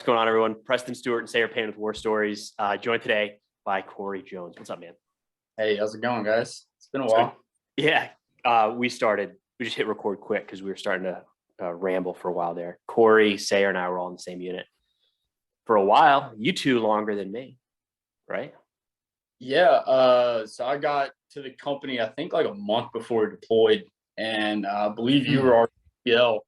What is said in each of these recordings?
What's going on, everyone? Preston Stewart and Sayer Payne with War Stories, joined today by Corey Jones. What's up, man? Hey, how's it going, guys? It's been a So, while. yeah, we just hit record quick because we were starting to ramble for a while there. Corey, Sayer, and I were all in the same unit for a while. You two longer than me, right? Yeah, so I got to the company, I think like a month before we deployed, and I believe you were RPL.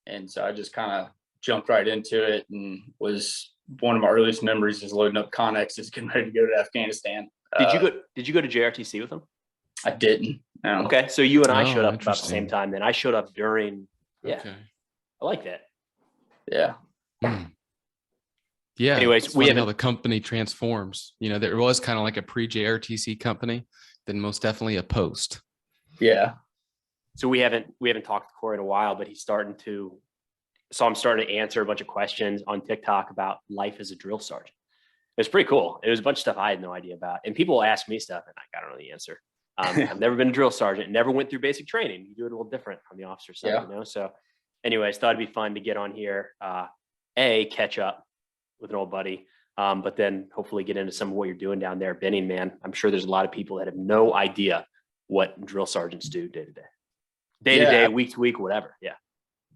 And so I just kind of jumped right into it and was one of my earliest memories is loading up Connexes, getting ready to go to Afghanistan. Did you go to JRTC with them? I didn't. No. Okay, so you and I showed up about the interesting. same time. Then I showed up during. Yeah, Okay. I like that. Yeah. Yeah. Anyways, it's we funny haven't- how the company transforms. You know, there was kind of like a pre-JRTC company, then most definitely a post. Yeah. So we haven't talked to Corey in a while, but I'm starting to answer a bunch of questions on TikTok about life as a drill sergeant. It was pretty cool. It was a bunch of stuff I had no idea about. And people ask me stuff and I don't know the answer. I've never been a drill sergeant, never went through basic training. You do it a little different on the officer side, Yeah. you know? So anyways, thought it'd be fun to get on here, catch up with an old buddy, but then hopefully get into some of what you're doing down there. Benning, man, I'm sure there's a lot of people that have no idea what drill sergeants do day to day, week to week, whatever. Yeah.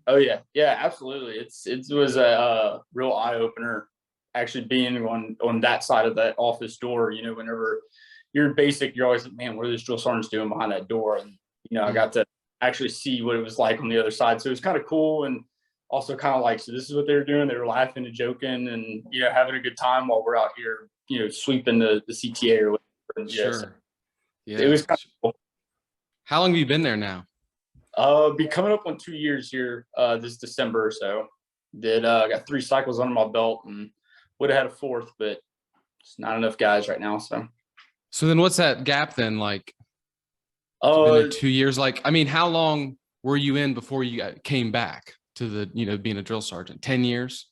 Oh yeah, yeah, absolutely. It was a real eye opener actually being on that side of that office door. You know, whenever you're in basic, you're always like, man, what are these drill sergeants doing behind that door? And you know, I got to actually see what it was like on the other side. So it was kind of cool and also kind of like, so this is what they were doing. They were laughing and joking and you know having a good time while we're out here, you know, sweeping the CTA or whatever. And, Sure. so Yeah. it was kind of cool. How long have you been there now? Be coming up on 2 years here this December or so. Got 3 cycles under my belt and would have had a 4th, but it's not enough guys right now. So then what's that gap then like? Uh, Been there 2 years? Like, I mean, how long were you in before you came back to the, you know, being a drill sergeant? 10 years?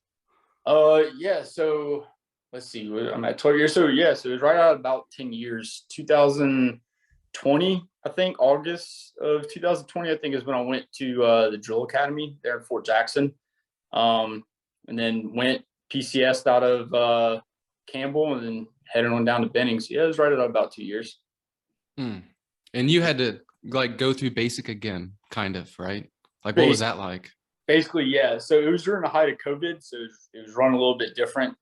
yeah. So let's see. I'm at 12 years. So yeah. So it was right out about 10 years. 2020, I think August of 2020, I think is when I went to the drill academy there in Fort Jackson, and then went PCS out of Campbell, and then heading on down to Benning. So yeah, it was right at about 2 years. And you had to like go through basic again, kind of, right? Like, what was that like? Basically, yeah. So it was during the height of COVID, so it was run a little bit different.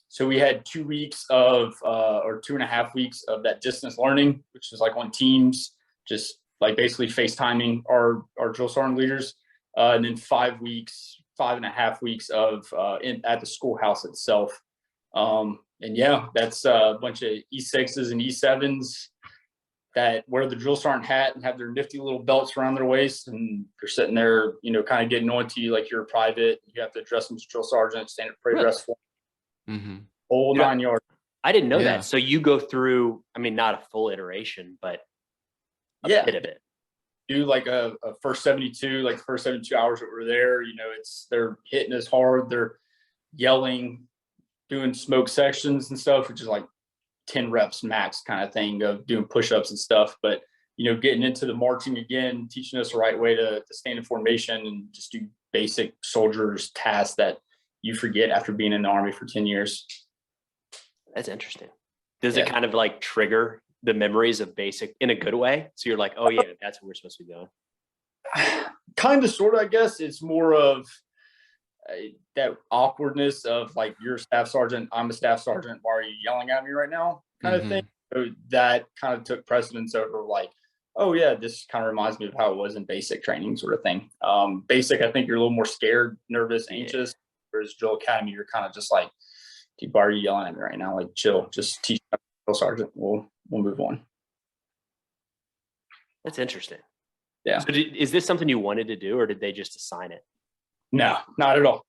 So we had 2 weeks of, or 2.5 weeks of that distance learning, which is like on Teams, just like basically FaceTiming our drill sergeant leaders, and then 5.5 weeks of at the schoolhouse itself. And yeah, that's a bunch of E6s and E7s that wear the drill sergeant hat and have their nifty little belts around their waist, and they're sitting there, you know, kind of getting on to you like you're a private. You have to dress them as drill sergeant, standard parade dress for whole 9 yards. I didn't know that. So you go through, I mean, not a full iteration, but a bit of it. Do like a first 72, like the first 72 hours that we're there, you know, they're hitting us hard, they're yelling, doing smoke sections and stuff, which is like 10 reps max kind of thing of doing push-ups and stuff. But you know, getting into the marching again, teaching us the right way to stand in formation and just do basic soldiers tasks that you forget after being in the Army for 10 years. That's interesting. Does it kind of like trigger the memories of basic in a good way? So you're like, oh yeah, that's what we're supposed to be doing. Kind of, sort of, I guess. It's more of that awkwardness of like, you're a staff sergeant, I'm a staff sergeant, why are you yelling at me right now, kind of thing. So that kind of took precedence over like, oh yeah, this kind of reminds me of how it was in basic training, sort of thing. Basic, I think you're a little more scared, nervous, anxious. Whereas drill academy, you're kind of just like, dude, why are you yelling at me right now? Like, chill, just teach drill sergeant. We'll move on. That's interesting. Yeah. So is this something you wanted to do, or did they just assign it? No, not at all.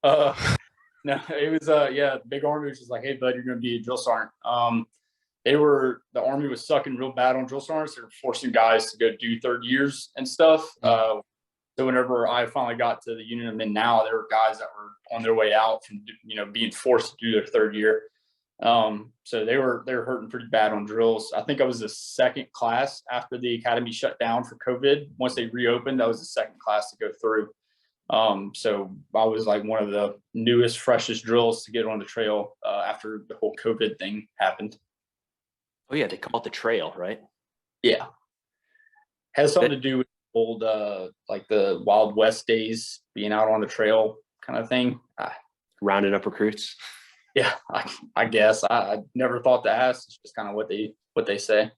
No, it was the big Army was just like, hey bud, you're gonna be a drill sergeant. The Army was sucking real bad on drill sergeants. They were forcing guys to go do 3rd years and stuff. So whenever I finally got to the unit I'm in now, there were guys that were on their way out from, you know, being forced to do their 3rd year. So they were hurting pretty bad on drills. I think I was the 2nd class after the academy shut down for COVID. Once they reopened, I was the 2nd class to go through. So I was like one of the newest, freshest drills to get on the trail after the whole COVID thing happened. Oh yeah, they call it the trail, right? Yeah, has something That to do with old like the Wild West days, being out on the trail kind of thing. rounding up recruits. Yeah, I guess I never thought to ask. It's just kind of what they say.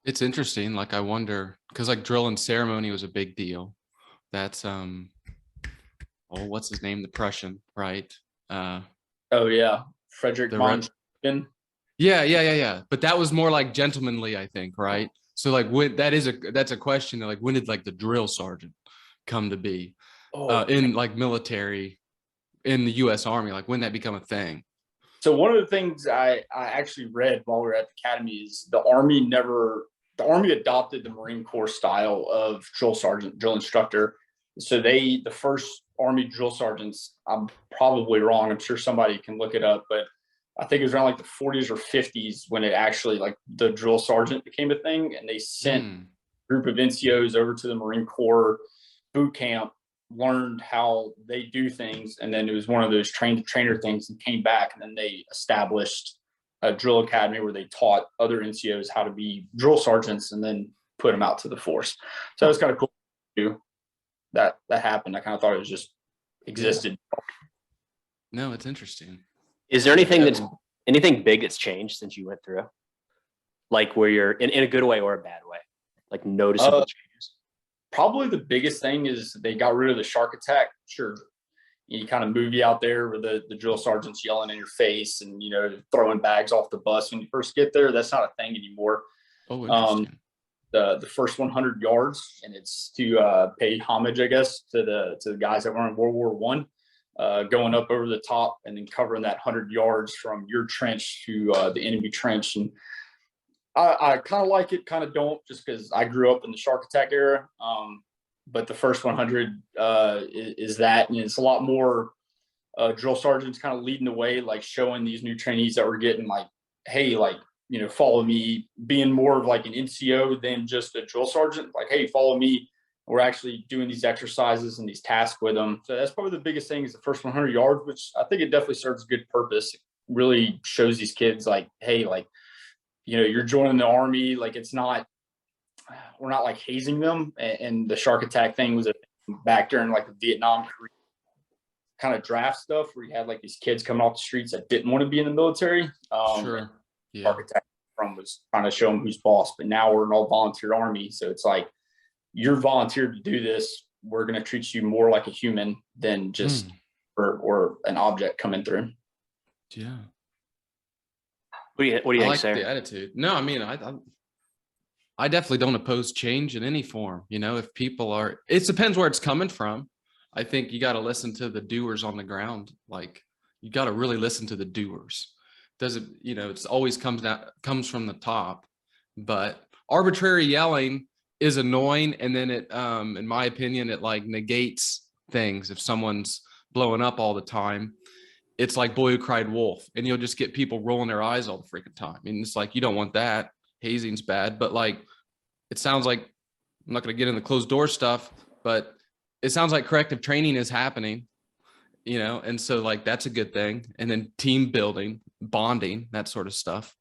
It's interesting. Like I wonder, because like drill and ceremony was a big deal. That's oh, what's his name? The Prussian, right? Uh Oh yeah, Frederick the von re- Schlieben. yeah. But that was more like gentlemanly, I think, right? So like when that's a question like when did like the drill sergeant come to be Oh, in like military in the US Army? Like when that become a thing? so one of the things I actually read while we were at the academy is the Army adopted the Marine Corps style of drill sergeant, drill instructor. So the first Army drill sergeants, I'm probably wrong. I'm sure somebody can look it up, but I think it was around like the 40s or 50s when it actually like the drill sergeant became a thing, and they sent Hmm. a group of NCOs over to the Marine Corps boot camp, learned how they do things, and then it was one of those train to trainer things, and came back, and then they established a drill academy where they taught other NCOs how to be drill sergeants, and then put them out to the force. So that was kind of cool too. That happened. I kind of thought it was just existed. No, it's interesting. Is there Yeah, anything big that's changed since you went through? Like where you're in a good way or a bad way? Like noticeable changes? Probably the biggest thing is they got rid of the shark attack. Sure, you kind of movie out there where the drill sergeant's yelling in your face and throwing bags off the bus when you first get there. That's not a thing anymore. oh, Um, interesting. the first 100 yards, and it's to pay homage, I guess, to the guys that were in World War One, going up over the top and then covering that 100 yards from your trench to the enemy trench. And I kind of like it, kind of don't, just because I grew up in the shark attack era. But the first 100 is that, and it's a lot more drill sergeants kind of leading the way, like showing these new trainees that we're getting, like, hey, like, follow me, being more of like an NCO than just a drill sergeant. Like, hey, follow me. We're actually doing these exercises and these tasks with them. So that's probably the biggest thing is the first 100 yards, which I think it definitely serves a good purpose. It really shows these kids like, hey, like, you're joining the Army. Like, we're not like hazing them. And the shark attack thing was back during like the Vietnam kind of draft stuff where you had like these kids coming off the streets that didn't want to be in the military. Sure. Yeah. Shark attack from was trying to show them who's boss. But now we're an all volunteer Army. So it's like, you're volunteered to do this. We're going to treat you more like a human than just or an object coming through. Yeah. What do you I think, like Sarah? the attitude. No, I mean, I definitely don't oppose change in any form. If people are, it depends where it's coming from. I think you got to listen to the doers on the ground. Like you got to really listen to the doers. Does it, it's always comes from the top, but arbitrary yelling is annoying. And then it, in my opinion, it like negates things. If someone's blowing up all the time, it's like Boy Who Cried Wolf, and you'll just get people rolling their eyes all the freaking time. And it's like, you don't want that. Hazing's bad, but like, it sounds like, I'm not going to get into closed door stuff, but it sounds like corrective training is happening, and so like, that's a good thing. And then team building, bonding, that sort of stuff.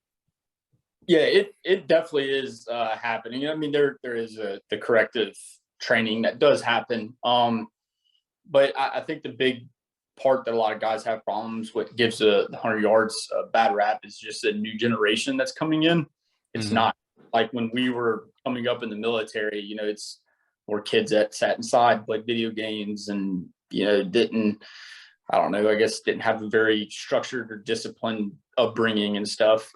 Yeah, it definitely is happening. I mean, there is the corrective training that does happen. But I think the big part that a lot of guys have problems with, gives the 100 yards a bad rap, is just a new generation that's coming in. It's not like when we were coming up in the military, it's more kids that sat inside, played video games, and, didn't have a very structured or disciplined upbringing and stuff.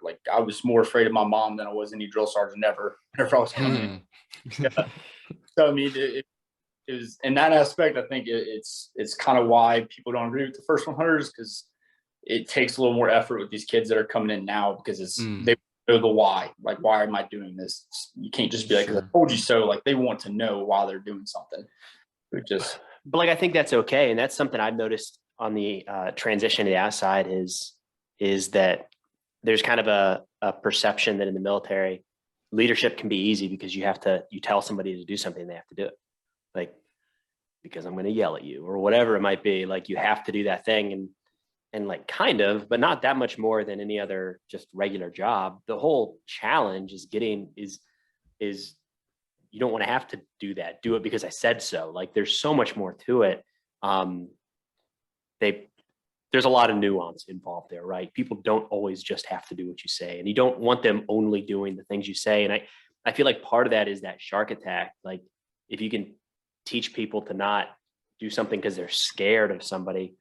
Like I was more afraid of my mom than I was any drill sergeant ever, whenever I was coming in. So, I mean, it is in that aspect. I think it's kind of why people don't agree with the first 100s, because it takes a little more effort with these kids that are coming in now, because they know the why. Like, why am I doing this? You can't just be like, I told you so. Like, they want to know why they're doing something. But like, I think that's okay. And that's something I've noticed on the transition to the outside is that there's kind of a perception that in the military, leadership can be easy because you tell somebody to do something, they have to do it. Like because I'm going to yell at you or whatever it might be. Like you have to do that thing. And like kind of, but not that much more than any other just regular job. The whole challenge is is you don't want to have to do that. Do it because I said so. Like there's so much more to it. Um, there's a lot of nuance involved there, right? People don't always just have to do what you say, and you don't want them only doing the things you say. And I feel like part of that is that shark attack. Like if you can teach people to not do something because they're scared of somebody,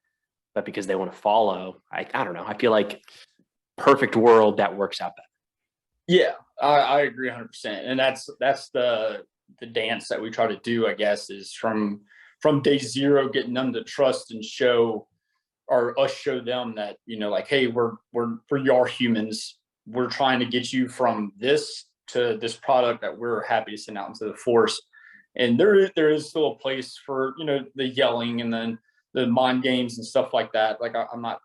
but because they want to follow, I don't know. I feel like perfect world that works out better. Yeah, I agree 100%. And that's the dance that we try to do, I guess, is from day zero, getting them to trust and show, or us show them that, you know, like, hey, we're your humans. We're trying to get you from this to this product that we're happy to send out into the force. And there is still a place for, you know, the yelling and then the mind games and stuff like that. Like I'm not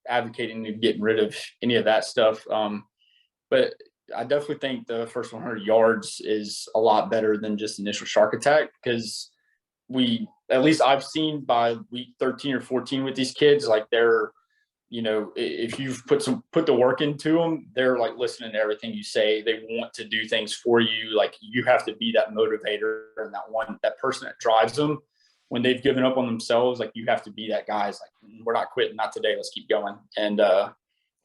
advocating getting rid of any of that stuff. But I definitely think the first 100 yards is a lot better than just initial shark attack, because at least I've seen by week 13 or 14 with these kids, like they're, you know, if you've put the work into them, they're like listening to everything you say. They want to do things for you. Like you have to be that motivator and that person that drives them when they've given up on themselves. Like you have to be that guy. It's like, we're not quitting, not today. Let's keep going. And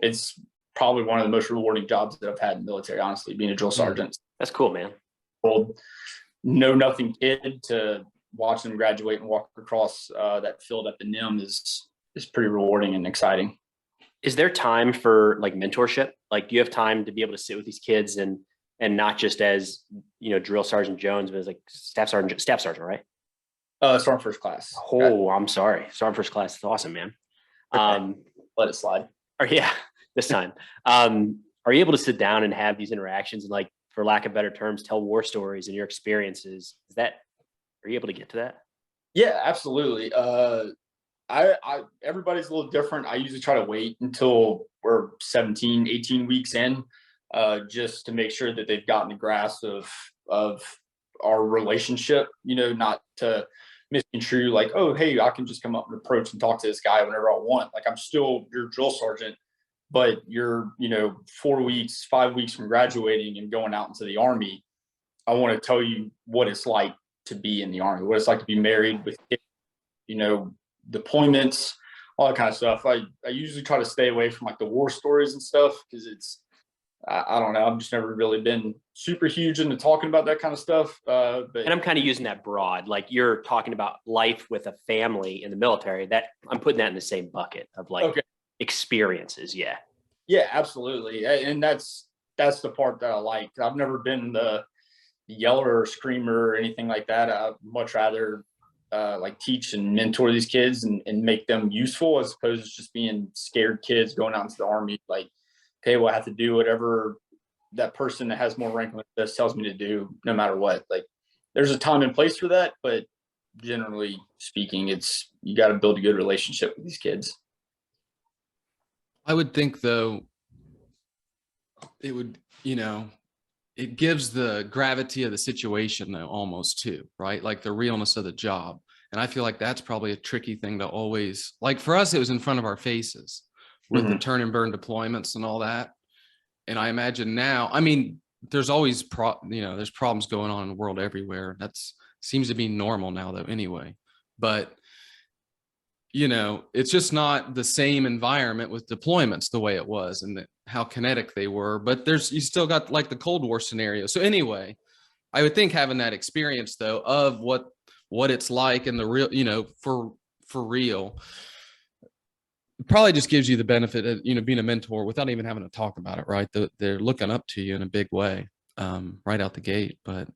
it's probably one of the most rewarding jobs that I've had in the military, honestly, being a drill sergeant. That's cool, man. Old, know nothing kid to watch them graduate and walk across that field at the NIM is pretty rewarding and exciting. Is there time for like mentorship? Like, do you have time to be able to sit with these kids and not just as, you know, Drill Sergeant Jones, but as like Staff Sergeant, right? Sergeant First Class. Oh, I'm sorry. Sergeant First Class is awesome, man. Let it slide. Or yeah, this time. Are you able to sit down and have these interactions and, like, for lack of better terms, tell war stories and your experiences? Are you able to get to that? Yeah, absolutely. Everybody's a little different. I usually try to wait until we're 17, 18 weeks in, just to make sure that they've gotten the grasp of our relationship, you know, not to misconstrue like, oh, hey, I can just come up and approach and talk to this guy whenever I want. Like I'm still your drill sergeant, but you're, you know, 4 weeks, 5 weeks from graduating and going out into the Army. I want to tell you what it's like to be in the Army, what it's like to be married with kids, you know, deployments, all that kind of stuff. I usually try to stay away from like the war stories and stuff, because I don't know, I've just never really been super huge into talking about that kind of stuff. And I'm kind of using that broad, like you're talking about life with a family in the military, that I'm putting that in the same bucket of like experiences. Yeah. Yeah, absolutely. And that's the part that I like. I've never been the yeller or screamer or anything like that. I'd much rather like teach and mentor these kids and make them useful, as opposed to just being scared kids going out into the Army. Like, okay, well, I have to do whatever that person that has more rank with this tells me to do, no matter what. Like, there's a time and place for that, but generally speaking, you got to build a good relationship with these kids. I would think, though, it would, you know, it gives the gravity of the situation, though, almost too, right? Like the realness of the job. And I feel like that's probably a tricky thing to always, like for us, it was in front of our faces with the turn and burn deployments and all that. And I imagine now, I mean, there's always there's problems going on in the world everywhere. That's seems to be normal now, though, anyway. But you know, it's just not the same environment with deployments the way it was and how kinetic they were. But you still got like the Cold War scenario. So anyway, I would think having that experience, though, of what it's like and the real, you know, for real, probably just gives you the benefit of, you know, being a mentor without even having to talk about it, right? They're looking up to you in a big way right out the gate. But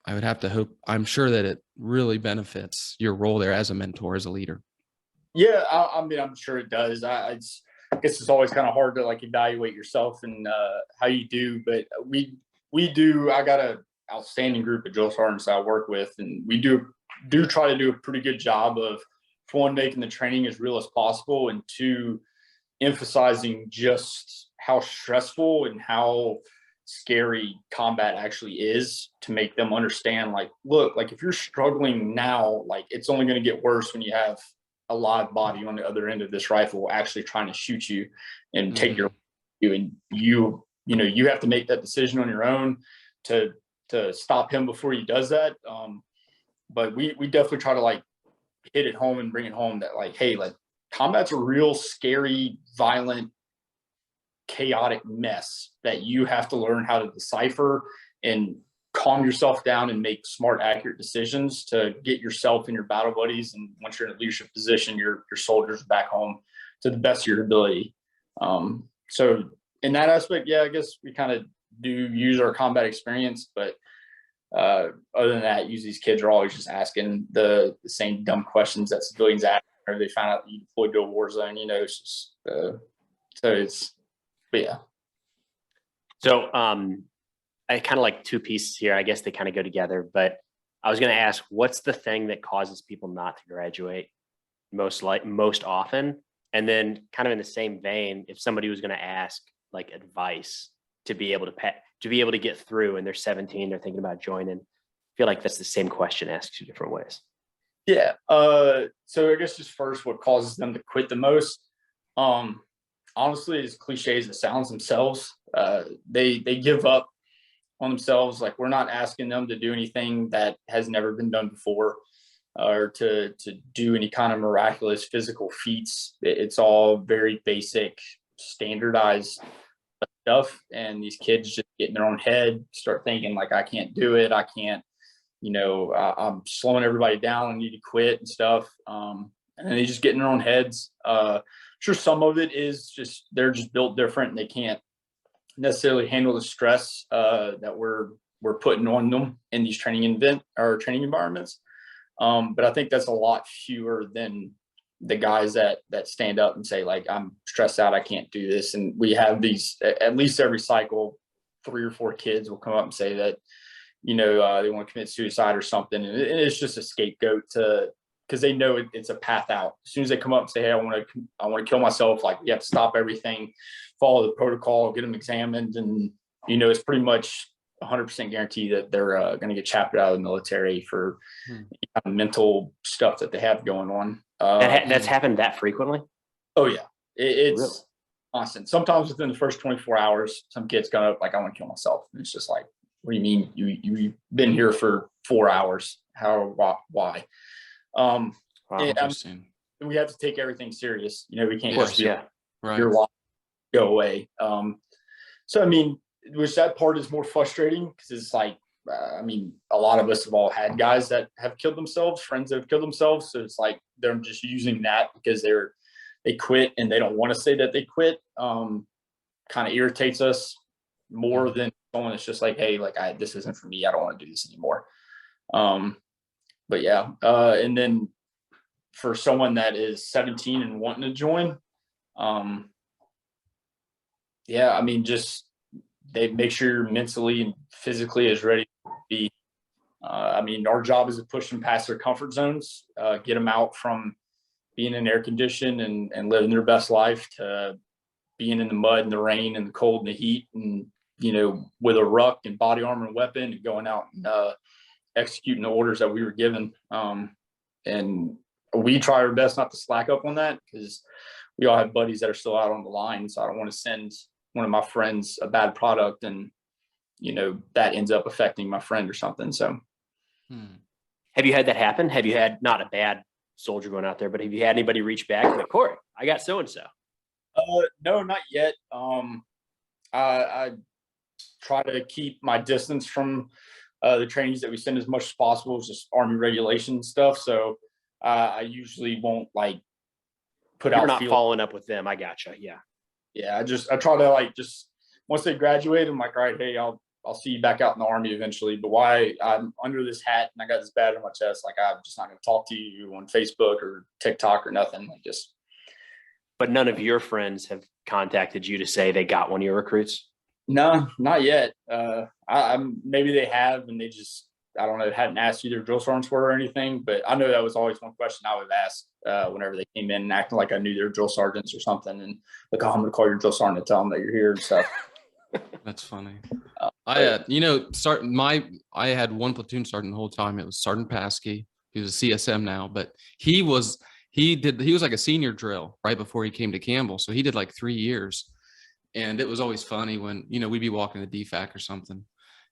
I would have to hope, I'm sure that it really benefits your role there as a mentor, as a leader. Yeah, I mean, I'm sure it does. I guess it's always kind of hard to like evaluate yourself and how you do, but we do. I got an outstanding group of drill sergeants I work with, and we do try to do a pretty good job of, for one, making the training as real as possible, and two, emphasizing just how stressful and how scary combat actually is, to make them understand, like, look, like if you're struggling now, like it's only going to get worse when you have a live body on the other end of this rifle actually trying to shoot you and take your you, and you have to make that decision on your own to stop him before he does that. But we definitely try to like hit it home and bring it home that like, hey, like combat's a real scary, violent, chaotic mess that you have to learn how to decipher and calm yourself down and make smart, accurate decisions to get yourself and your battle buddies. And once you're in a leadership position, your soldiers back home to the best of your ability. So in that aspect, yeah, I guess we kind of do use our combat experience, but other than that, usually these kids are always just asking the same dumb questions that civilians ask, or they find out you deployed to a war zone, it's just, so it's, but yeah. So I kind of like two pieces here. I guess they kind of go together, but I was going to ask, what's the thing that causes people not to graduate most often? And then kind of in the same vein, if somebody was going to ask like advice to be able to get through and they're 17, they're thinking about joining, I feel like that's the same question asked two different ways. Yeah. So I guess just first, what causes them to quit the most? Honestly, as cliche as it sounds, themselves. They give up on themselves. Like, we're not asking them to do anything that has never been done before, or to do any kind of miraculous physical feats. It's all very basic, standardized stuff. And these kids just get in their own head, start thinking like, I can't do it. I can't, I'm slowing everybody down. I need to quit and stuff. And then they just get in their own heads. Sure, some of it is just, they're just built different and they can't necessarily handle the stress that we're putting on them in these training environments. But I think that's a lot fewer than the guys that stand up and say like, I'm stressed out, I can't do this. And we have these, at least every cycle, 3 or 4 kids will come up and say that, they want to commit suicide or something. And it's just a scapegoat because they know it's a path out. As soon as they come up and say, hey, I want to kill myself, like, we have to stop everything, follow the protocol, get them examined. And, it's pretty much 100% guaranteed that they're going to get chaptered out of the military for mental stuff that they have going on. That's happened that frequently? Oh, yeah. It's really constant. Sometimes within the first 24 hours, some kids come up like, I want to kill myself. And it's just like, what do you mean? You've been here for 4 hours. Why? wow, Interesting. We have to take everything serious. We can't course, just be Right. your life go away. So I mean, which that part is more frustrating because it's like, a lot of us have all had guys that have killed themselves, friends that have killed themselves. So it's like they're just using that because they quit and they don't want to say that they quit. Kind of irritates us more than someone that's just like, hey, like this isn't for me. I don't want to do this anymore. But yeah, and then for someone that is 17 and wanting to join, just they make sure you're mentally and physically as ready to be. Our job is to push them past their comfort zones, get them out from being in air condition and living their best life to being in the mud and the rain and the cold and the heat and, with a ruck and body armor and weapon and going out and executing the orders that we were given. And we try our best not to slack up on that because we all have buddies that are still out on the line. So I don't want to send one of my friends a bad product and, that ends up affecting my friend or something. So. Have you had that happen? Have you had not a bad soldier going out there, but have you had anybody reach back and like, Corey, I got so-and-so? No, not yet. I try to keep my distance from the trainees that we send as much as possible. It's just Army regulation stuff. So I usually won't like put out. You're not following up with them. I gotcha. Yeah. Yeah. I try to like just once they graduate, I'm like, all right, hey, I'll see you back out in the Army eventually. But why I'm under this hat and I got this badge on my chest, like I'm just not going to talk to you on Facebook or TikTok or nothing. Like just. But none of your friends have contacted you to say they got one of your recruits? No, not yet. Maybe they have, and they just, I don't know, hadn't asked you their drill sergeants were or anything, but I know that was always one question I would ask whenever they came in and acting like I knew their drill sergeants or something. And like, oh, I'm going to call your drill sergeant and tell them that you're here and stuff. That's funny. Uh, I had, you know, I had one platoon sergeant the whole time. It was Sergeant Paskey. He was a CSM now, but he was like a senior drill right before he came to Campbell. So he did like 3 years. And it was always funny when, you know, we'd be walking the DFAC or something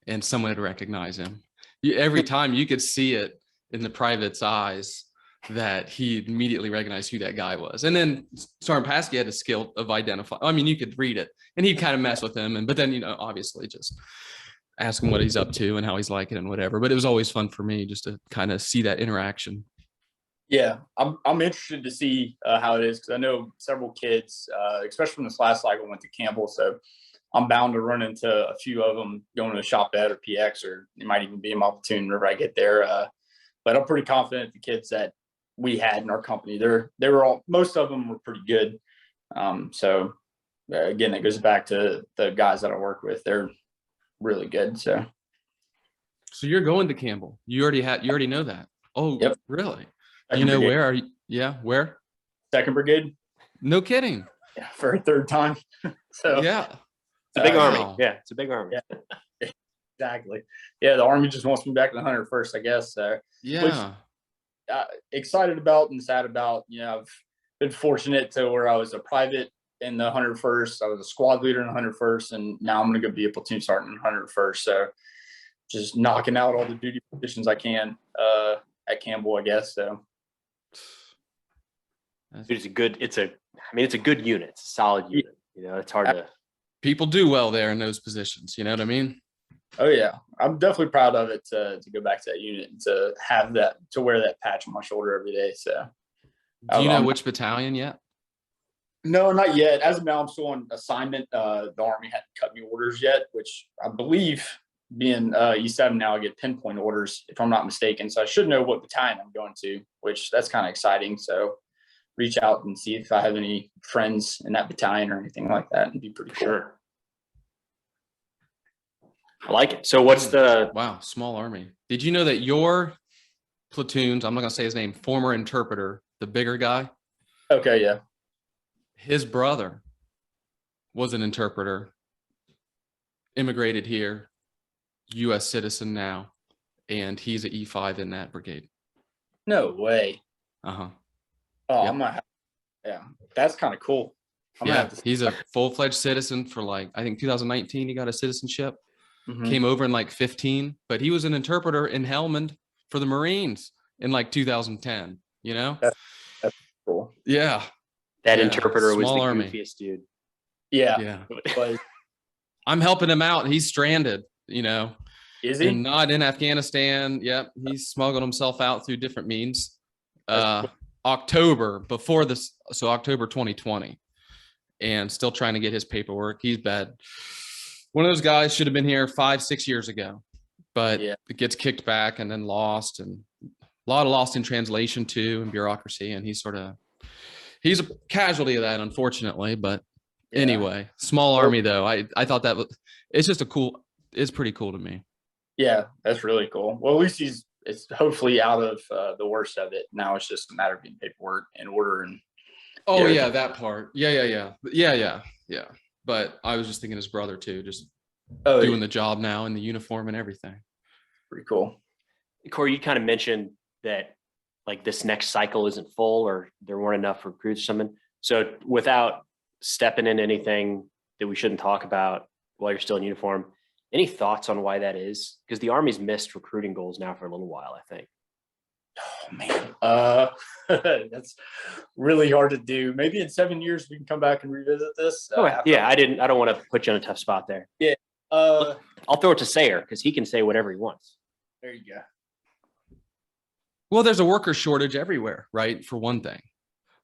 and someone would recognize him. Every time you could see it in the private's eyes that he immediately recognized who that guy was. And then Sergeant Paskey had a skill of identifying. I mean, you could read it and he'd kind of mess with him. But then, you know, obviously just ask him what he's up to and how he's liking it and whatever. But it was always fun for me just to kind of see that interaction. Yeah, I'm interested to see how it is, because I know several kids, especially from this last cycle, went to Campbell. So I'm bound to run into a few of them going to the shop ed or PX, or it might even be in my platoon whenever I get there. But I'm pretty confident the kids that we had in our company, they were all, most of them were pretty good. So again, that goes back to the guys that I work with. They're really good. So you're going to Campbell. You already know that. Oh, yep. Really? Second You know, brigade. where are you? Yeah. Where? 2nd Brigade. No kidding. Yeah, for a 3rd time. So Yeah. It's a big army. Wow. Yeah, it's a big army. Yeah. Exactly. Yeah, the Army just wants me back in the 101st, I guess. Yeah. Excited about and sad about. You know, I've been fortunate to where I was a private in the 101st. I was a squad leader in the 101st, and now I'm going to go be a platoon sergeant in the 101st. So just knocking out all the duty positions I can at Campbell, I guess. So It's a good unit. It's a solid unit. You know, it's hard to. People do well there in those positions. You know what I mean? oh yeah, I'm definitely proud of it to go back to that unit and to have that, to wear that patch on my shoulder every day. So Do you know which battalion yet? no, not yet. As of now, I'm still on assignment. The Army hadn't cut me orders yet, which I believe, being E7 now, I get pinpoint orders if I'm not mistaken. So I should know what battalion I'm going to, which that's kind of exciting. So reach out and see if I have any friends in that battalion or anything like that. It'd be pretty cool. Sure. I like it. So what's the Wow, small army. Did you know that your platoons, I'm not gonna say his name, former interpreter, the bigger guy, Okay, yeah. his brother was an interpreter, immigrated here, US citizen now, and he's an E5 in that brigade. No way. Uh-huh. Oh, Yep. I'm gonna have, yeah, that's kind of cool. I'm gonna Yeah, have to, he's a full-fledged citizen for like, I think 2019, he got a citizenship. Mhm. Came over in like 15, but he was an interpreter in Helmand for the Marines in like 2010, you know? That's cool. Yeah. that Yeah, interpreter was the small army. goofiest dude. Yeah. Yeah. But I'm helping him out. He's stranded, you know, is he? and not in Afghanistan. Yep. He's smuggled himself out through different means. October before this. So October 2020, and still trying to get his paperwork. He's bad. One of those guys should have been here 5-6 years ago, but Yeah. it gets kicked back and then lost, and a lot of lost in translation too, and bureaucracy. And he's a casualty of that, unfortunately. But Yeah. anyway, small army though. I thought that was, it's pretty cool to me. Yeah, that's really cool. Well, at least it's hopefully out of the worst of it. Now it's just a matter of getting paperwork in order. And Oh Yeah. yeah, that part. Yeah. But I was just thinking his brother too, just doing the job now in the uniform and everything. pretty cool. Corey, you kind of mentioned that like this next cycle isn't full or there weren't enough recruits or something. So without stepping into anything that we shouldn't talk about while you're still in uniform, any thoughts on why that is? Because the Army's missed recruiting goals now for a little while, I think. Oh man, that's really hard to do. Maybe in 7 years we can come back and revisit this. Yeah, I don't want to put you on a tough spot there. Uh, I'll throw it to Sayer because he can say whatever he wants. there you go. Well, there's a worker shortage everywhere, right? For one thing.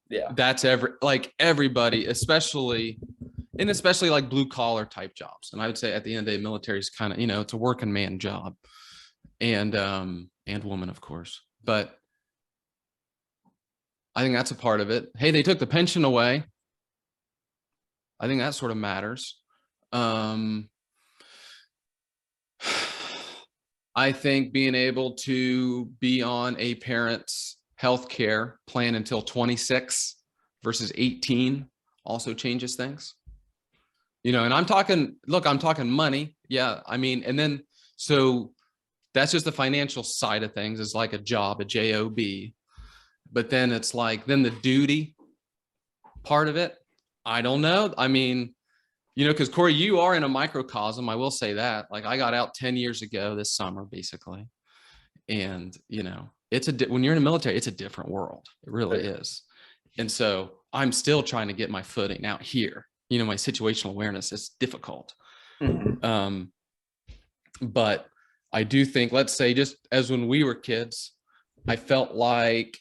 Yeah. That's everybody, especially like blue collar type jobs. And I would say at the end of the day, military is kind of, it's a working man job, and woman, of course. But I think that's a part of it. Hey, they took the pension away. I think that sort of matters. I think being able to be on a parent's healthcare plan until 26 versus 18 also changes things. you know, and I'm talking money. Yeah. I mean, and then, so that's just the financial side of things. It's like a job, a job, but then it's like, then the duty part of it, I don't know. I mean, you know, because Corey, you are in a microcosm. I will say that. Like, I got out 10 years ago this summer, basically. And, you know, when you're in the military, it's a different world. It really is. And so I'm still trying to get my footing out here. You know, my situational awareness is difficult. But I do think, let's say, just as when we were kids, I felt like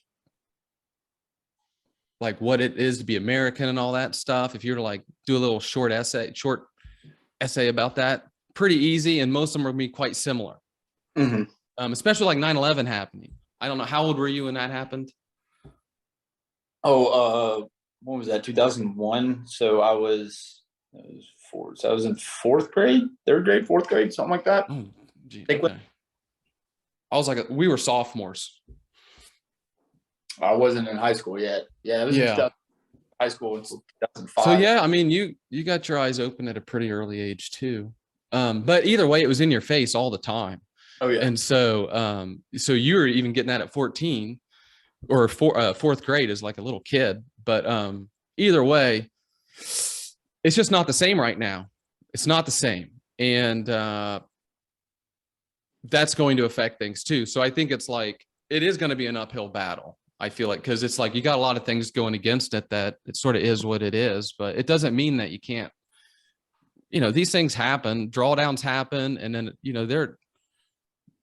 what it is to be American and all that stuff. If you were to like do a little short essay about that, pretty easy. And most of them are gonna be quite similar. Especially like 9/11 happening. I don't know. How old were you when that happened? Oh, when was that? 2001. So I was four. So I was in fourth grade, third grade, fourth grade, something like that. Oh, gee, okay. I was like, we were sophomores. I wasn't in high school yet. Yeah, it was in high school in 2005. So yeah, I mean, you got your eyes open at a pretty early age too. But either way, it was in your face all the time. Oh yeah. And so, so you were even getting that at 14 or fourth grade as like a little kid. But either way, it's just not the same right now. It's not the same. And that's going to affect things too. So I think it's like, it is going to be an uphill battle. I feel like, because it's like you got a lot of things going against it, that it sort of is what it is, but it doesn't mean that you can't, you know, these things happen, drawdowns happen. And then, you know,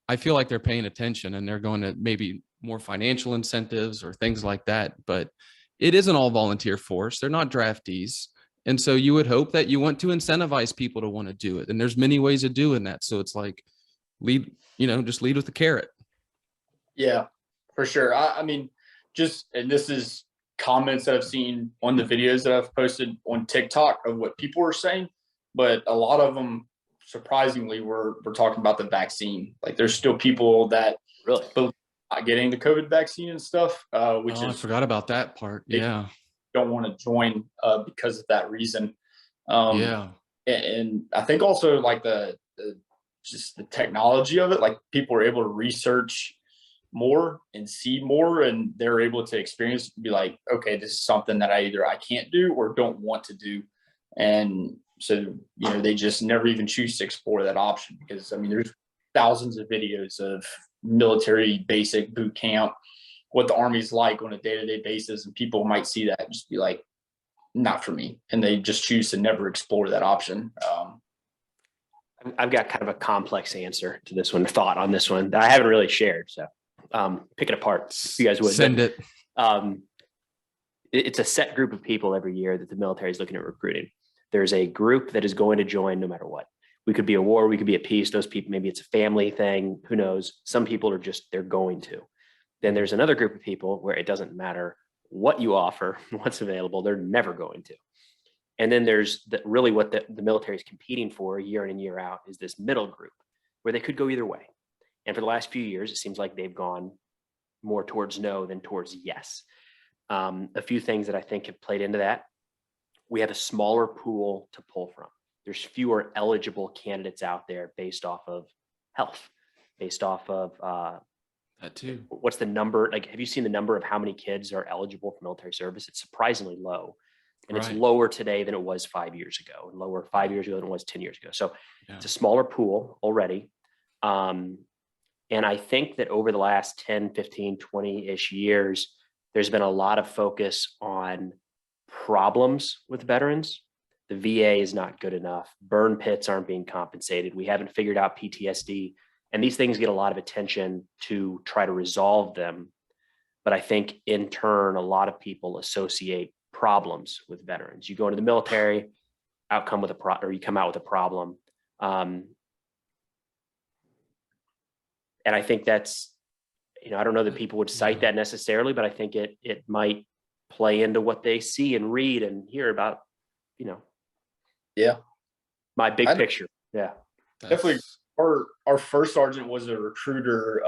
I feel like they're paying attention and they're going to maybe more financial incentives or things like that, but it isn't all volunteer force. They're not draftees. And so you would hope that you want to incentivize people to want to do it. And there's many ways of doing that. So it's like, just lead with the carrot. Yeah, for sure. I mean, and this is comments that I've seen on the videos that I've posted on TikTok of what people are saying, but a lot of them, surprisingly, we're talking about the vaccine. Like, there's still people that really not getting the COVID vaccine and stuff, which I forgot about that part. Yeah, don't want to join because of that reason. Yeah, and I think also like just the technology of it, like people are able to research more and see more, and they're able to experience, be like, okay, this is something that I can't do or don't want to do. And so, you know, they just never even choose to explore that option, because I mean, there's thousands of videos of military basic boot camp, what the Army's like on a day-to-day basis, and people might see that and just be like, not for me, and they just choose to never explore that option. I've got kind of a complex answer to this one, thought on this one that I haven't really shared. So pick it apart if you guys would. Send it. It's a set group of people every year that the military is looking at recruiting. There's a group that is going to join no matter what. We could be a war, we could be a peace. Those people, maybe it's a family thing, who knows? Some people are just, they're going to. Then there's another group of people where it doesn't matter what you offer, what's available, they're never going to. And then there's really what the military is competing for year in and year out is this middle group where they could go either way. And for the last few years, it seems like they've gone more towards no than towards yes. A few things that I think have played into that. We have a smaller pool to pull from. There's fewer eligible candidates out there based off of health, based off of that too. What's the number? Like, have you seen the number of how many kids are eligible for military service? It's surprisingly low. And It's lower today than it was 5 years ago, and lower 5 years ago than it was 10 years ago. So It's a smaller pool already. And I think that over the last 10, 15, 20-ish years, there's been a lot of focus on problems with veterans. The VA is not good enough. Burn pits aren't being compensated. We haven't figured out PTSD. And these things get a lot of attention to try to resolve them. But I think in turn, a lot of people associate problems with veterans. You go into the military, you come out with a problem. And I think that's, I don't know that people would cite that necessarily, but I think it might play into what they see and read and hear about, my big picture. Yeah. Definitely. Our first sergeant was a recruiter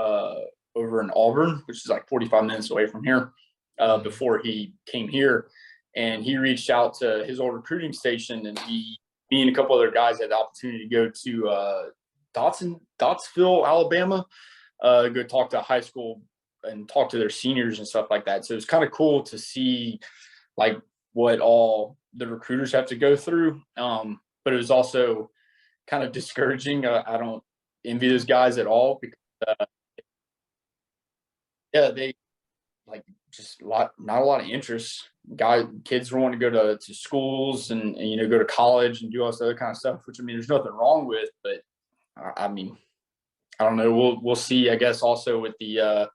over in Auburn, which is like 45 minutes away from here, before he came here. And he reached out to his old recruiting station, and he me and a couple other guys had the opportunity to go to Dottsville, Alabama, go talk to high school and talk to their seniors and stuff like that. So it's kind of cool to see like what all the recruiters have to go through. But it was also kind of discouraging. I don't envy those guys at all because they like just not a lot of interest. Kids want to go to schools and go to college and do all this other kind of stuff, which I mean, there's nothing wrong with, but I mean, I don't know. We'll see. I guess also with the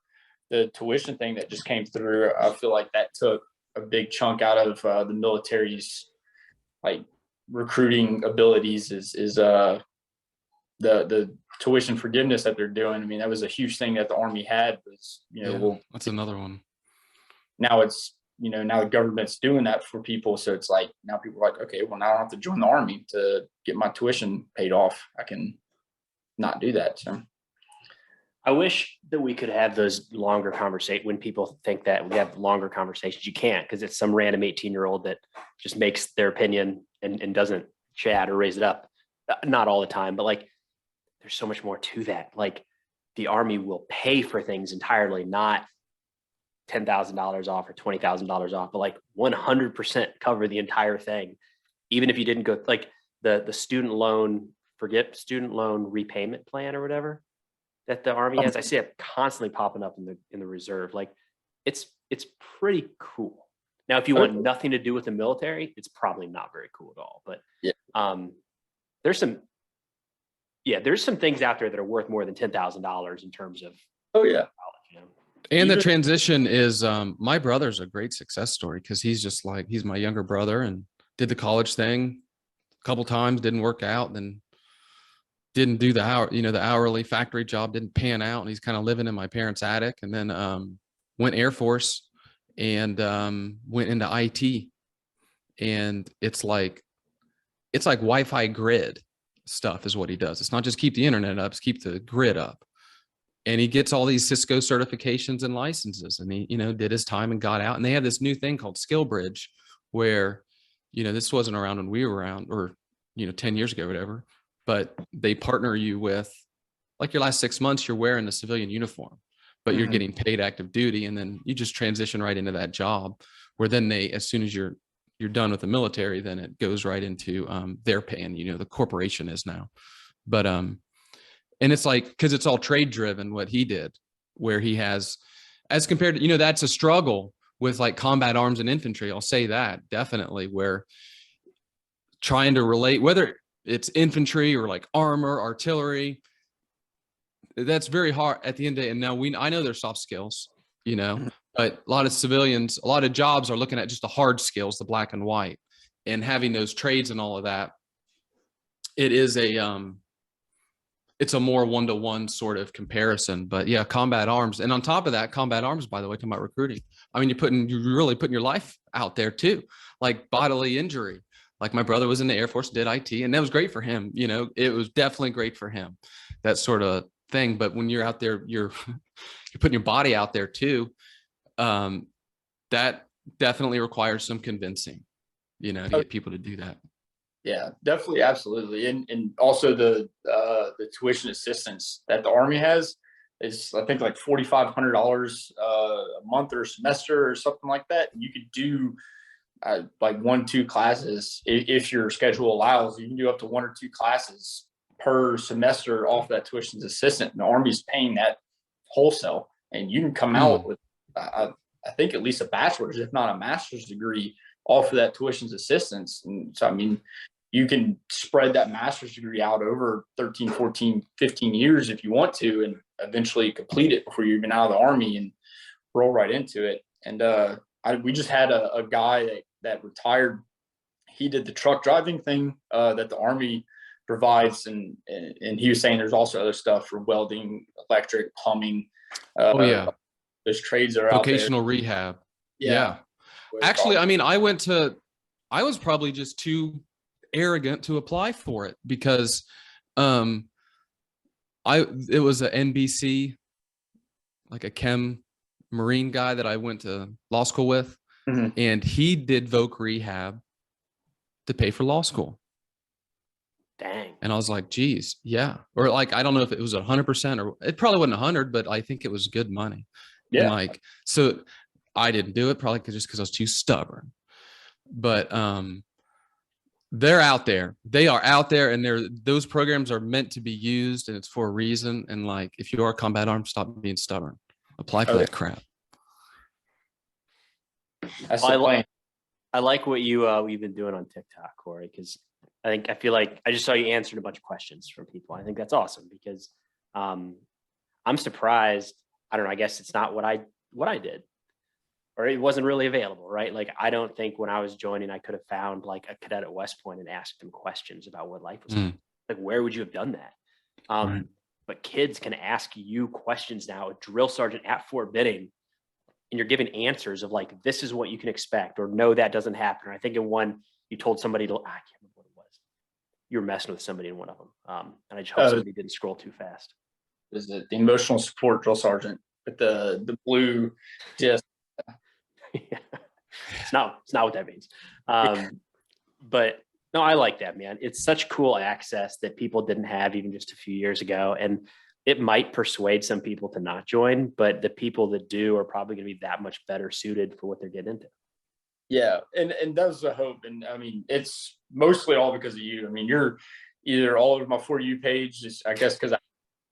tuition thing that just came through, I feel like that took a big chunk out of the military's like recruiting abilities. Is the tuition forgiveness that they're doing. I mean, that was a huge thing that the Army had. Was that's another one. Now it's now the government's doing that for people, so it's like now people are like, okay, well now I don't have to join the Army to get my tuition paid off. I can not do that. So I wish that we could have those longer conversations. When people think that we have longer conversations, you can't, because it's some random 18-year-old that just makes their opinion and doesn't chat or raise it up. Not all the time, but like there's so much more to that. Like the Army will pay for things entirely, not $10,000 off or $20,000 off, but like 100% cover the entire thing. Even if you didn't go, like the student loan repayment plan or whatever that the Army has. I see it constantly popping up in the reserve. Like it's pretty cool. Now, if you want nothing to do with the military, it's probably not very cool at all. But there's some things out there that are worth more than $10,000 in terms of college, And the transition is my brother's a great success story because he's my younger brother and did the college thing a couple times, didn't work out, then didn't do the hourly factory job, didn't pan out, and he's kind of living in my parents' attic, and then went Air Force and went into IT, and it's like Wi-Fi grid stuff is what he does. It's not just keep the internet up, it's keep the grid up. And he gets all these Cisco certifications and licenses, and he, did his time and got out. And they have this new thing called Skill Bridge, where, this wasn't around when we were around, or 10 years ago, or whatever. But they partner you with, like your last 6 months, you're wearing a civilian uniform, but you're getting paid active duty, and then you just transition right into that job. Where then as soon as you're done with the military, then it goes right into their paying. The corporation is now, but and it's like, because it's all trade driven, what he did, where he has, as compared to, that's a struggle with like combat arms and infantry. I'll say that definitely, where trying to relate, whether it's infantry or like armor, artillery, that's very hard at the end of the day. And now I know there's soft skills, but a lot of civilians, a lot of jobs are looking at just the hard skills, the black and white, and having those trades and all of that. It is it's a more one-to-one sort of comparison. But yeah, combat arms. And on top of that, combat arms, by the way, talking about recruiting, I mean, you're really putting your life out there too, like bodily injury. Like my brother was in the Air Force, did IT, and that was great for him. It was definitely great for him, that sort of thing. But when you're out there, you're putting your body out there too. That definitely requires some convincing, to get people to do that. Yeah, definitely. Absolutely. And also the tuition assistance that the Army has is, I think, like $4,500 a month or a semester or something like that. And you could do like 1-2 classes if your schedule allows. You can do up to 1 or 2 classes per semester off that tuition assistant. And the Army's paying that wholesale, and you can come out with, I think, at least a bachelor's, if not a master's degree, off of that tuition assistance. And so, I mean, you can spread that master's degree out over 13, 14, 15 years if you want to, and eventually complete it before you're even out of the Army and roll right into it. And we just had a guy that retired. He did the truck driving thing that the Army provides, and he was saying there's also other stuff for welding, electric, plumbing. Those trades are vocational out there. Rehab. Yeah. Actually, I mean, I was probably just too arrogant to apply for it, because it was a NBC, like a chem marine guy that I went to law school with, and he did voc rehab to pay for law school. And I was like, geez, yeah. Or like, I don't know if it was 100% or it probably wasn't 100, but I think it was good money. And Yeah. like, so I didn't do it probably just because I was too stubborn. But they're out there. They are out there, and those programs are meant to be used, and it's for a reason. And like, if you are a combat arm, stop being stubborn. Apply for that crap. That's the plan. I like what you've been doing on TikTok, Corey, because I feel like I just saw you answering a bunch of questions from people. I think that's awesome because I'm surprised. I don't know. I guess it's not what I did, or it wasn't really available, right? Like, I don't think when I was joining, I could have found like a cadet at West Point and asked him questions about what life was like. Like, where would you have done that? Right. But kids can ask you questions now. A drill sergeant at Fort Benning, and you're giving answers of like, this is what you can expect, or no, that doesn't happen. Or I think in one, you told somebody to, I can't remember what it was. You were messing with somebody in one of them. And I just hope somebody didn't scroll too fast. Is it the emotional support drill sergeant with the blue disc? Yeah. It's not what that means. But no, I like that, man. It's such cool access that people didn't have even just a few years ago. And it might persuade some people to not join, but the people that do are probably going to be that much better suited for what they're getting into. Yeah. And that's the hope. And I mean, it's mostly all because of you. I mean, you're either all over my For You page, just, I guess, because I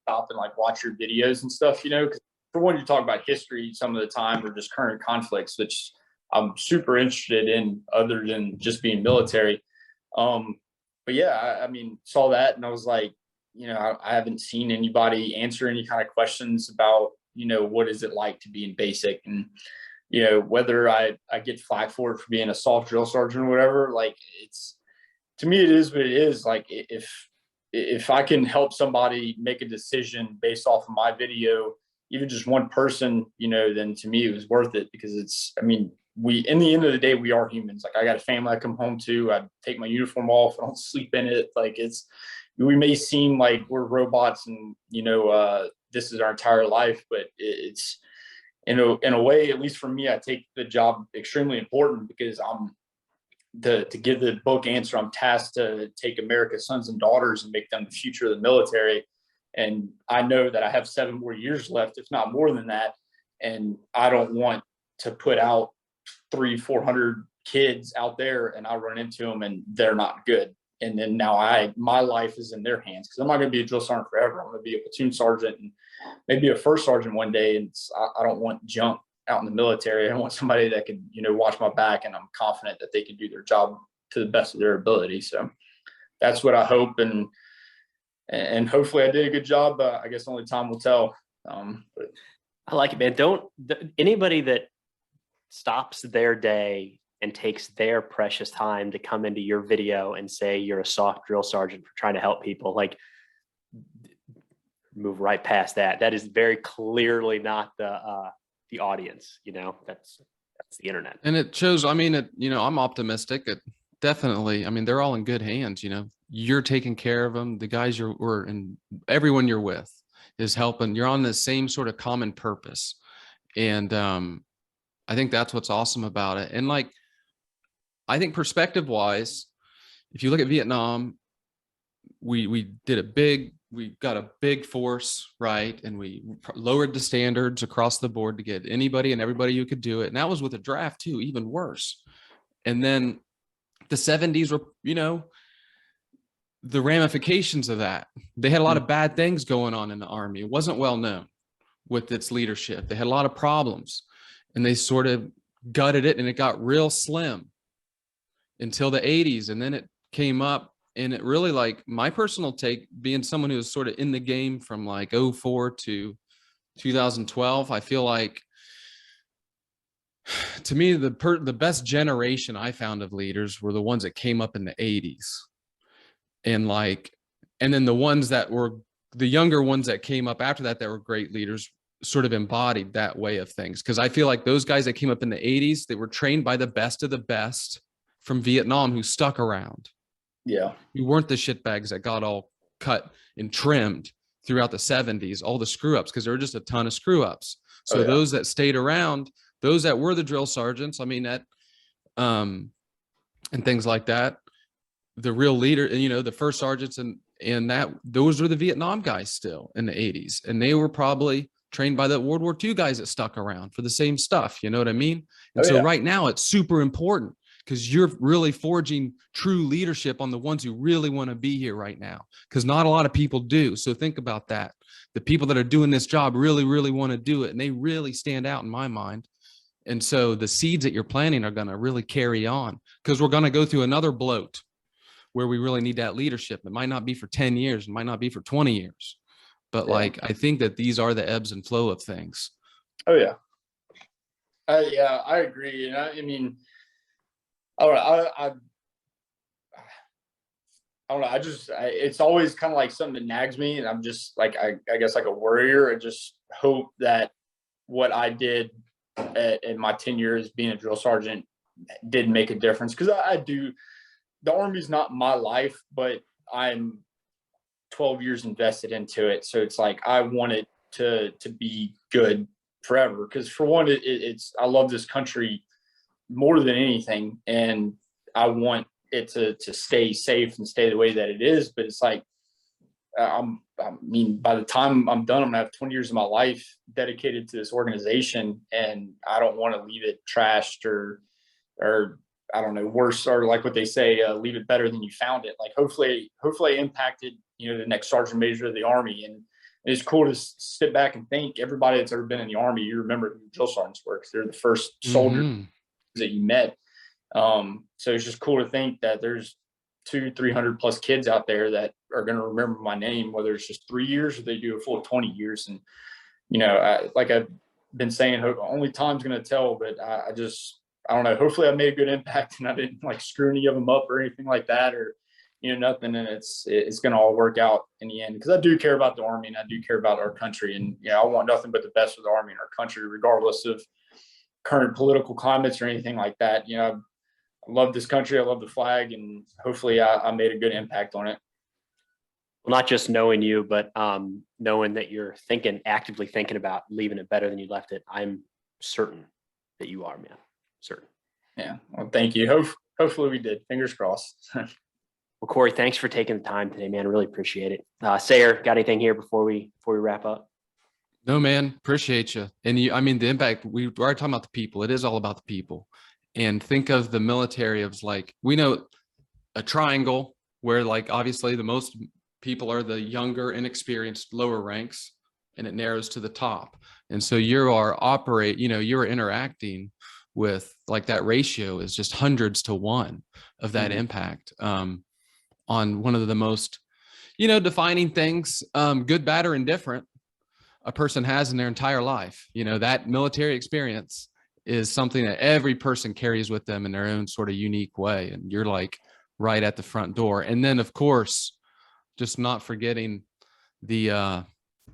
stop and like watch your videos and stuff, because for one, you talk about history some of the time or just current conflicts, which I'm super interested in other than just being military. But yeah, I mean, saw that and I was like, I haven't seen anybody answer any kind of questions about, what is it like to be in basic, and, whether I get flack for it for being a soft drill sergeant or whatever, like to me, it is what it is. Like if I can help somebody make a decision based off of my video, even just one person, then to me it was worth it, because in the end of the day, we are humans. Like, I got a family I come home to. I take my uniform off. I don't sleep in it. Like, we may seem like we're robots and, this is our entire life, but it's, in a way, at least for me, I take the job extremely important, because to give the book answer, I'm tasked to take America's sons and daughters and make them the future of the military. And I know that I have 7 more years left, if not more than that. And I don't want to put out 300-400 kids out there and I run into them and they're not good. And then now my life is in their hands, because I'm not going to be a drill sergeant forever. I'm going to be a platoon sergeant and maybe a first sergeant one day. And I don't want junk out in the military. I want somebody that can, watch my back, and I'm confident that they can do their job to the best of their ability. So that's what I hope. And hopefully I did a good job. I guess only time will tell. But I like it, man. Anybody that stops their day and takes their precious time to come into your video and say you're a soft drill sergeant for trying to help people, like, move right past that. That is very clearly not the audience. That's the internet. And it shows. I mean, I'm optimistic. It definitely. I mean, they're all in good hands. You're taking care of them. The guys and everyone you're with is helping. You're on the same sort of common purpose, and I think that's what's awesome about it. And like, I think perspective wise, if you look at Vietnam, we got a big force, right? And we lowered the standards across the board to get anybody and everybody who could do it. And that was with a draft too, even worse. And then the 70s were, the ramifications of that. They had a lot of bad things going on in the Army. It wasn't well known with its leadership. They had a lot of problems, and they sort of gutted it, and it got real slim until the 80s. And then it came up, and it really, like, my personal take, being someone who was sort of in the game from like 04 to 2012, I feel like, to me, the best generation I found of leaders were the ones that came up in the 80s. And then the ones that were the younger ones that came up after that were great leaders, sort of embodied that way of things. Because I feel like those guys that came up in the 80s, they were trained by the best of the best from Vietnam who stuck around. Yeah. You weren't the shitbags that got all cut and trimmed throughout the 70s, all the screw ups, because there were just a ton of screw ups. So those that stayed around, those that were the drill sergeants, I mean, and things like that, the real leader, and the first sergeants and And those were the Vietnam guys still in the 80s. And they were probably trained by the World War II guys that stuck around for the same stuff. You know what I mean? And so right now it's super important because you're really forging true leadership on the ones who really want to be here right now, because not a lot of people do. So think about that. The people that are doing this job really, really want to do it, and they really stand out in my mind. And so the seeds that you're planting are going to really carry on, because we're going to go through another bloat where we really need that leadership. It might not be for 10 years, it might not be for 20 years, but like, I think that these are the ebbs and flow of things. Oh yeah. Yeah, I agree. And I mean, I don't know. It's always kind of like something that nags me. And I'm just like, I guess like a warrior. I just hope that what I did in my 10 years being a drill sergeant did make a difference. Cause I do, the Army's not my life, but I'm 12 years invested into it. So it's like, I want it to be good forever. Cause for one, it's, I love this country more than anything. And I want it to stay safe and stay the way that it is. But it's like, I mean, by the time I'm done, I'm gonna have 20 years of my life dedicated to this organization, and I don't want to leave it trashed or I don't know, worse, or like what they say, leave it better than you found it. Like hopefully I impacted, the next sergeant major of the Army. And it's cool to sit back and think, everybody that's ever been in the Army, you remember who drill sergeants were, because they're the first soldiers that you met. So it's just cool to think that there's 200-300 plus kids out there that are going to remember my name, whether it's just 3 years or they do a full 20 years. And, like I've been saying, only time's going to tell, but I don't know. Hopefully I made a good impact and I didn't like screw any of them up or anything like that, or, nothing. And it's going to all work out in the end, because I do care about the Army and I do care about our country. And, I want nothing but the best for the Army and our country, regardless of current political climates or anything like that. I love this country. I love the flag, and hopefully I made a good impact on it. Well, not just knowing you, but knowing that you're actively thinking about leaving it better than you left it. I'm certain that you are, man. Certain. Yeah. Well, thank you. Hopefully we did. Fingers crossed. Well, Corey, thanks for taking the time today, man. Really appreciate it. Sayer, got anything here before we wrap up? No, man, appreciate you. And the impact, we are talking about the people. It is all about the people. And think of the military as like, we know a triangle where like, obviously the most people are the younger, inexperienced, lower ranks, and it narrows to the top. And so you're interacting with, like, that ratio is just hundreds to one of that impact on one of the most, defining things, good, bad, or indifferent, a person has in their entire life. That military experience is something that every person carries with them in their own sort of unique way. And you're like right at the front door. And then of course, just not forgetting the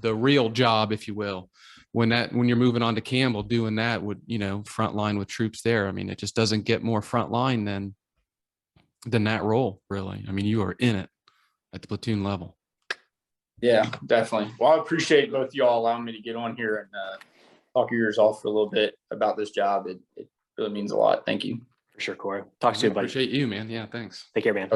real job, if you will, when you're moving on to Campbell, doing that would, front line with troops there. I mean, it just doesn't get more front line than that role, really. I mean, you are in it at the platoon level. Yeah, definitely. Well, I appreciate both of y'all allowing me to get on here and talk your ears off for a little bit about this job. It really means a lot. Thank you. For sure, Corey. Talk soon, buddy. Appreciate you, man. Yeah, thanks. Take care, man.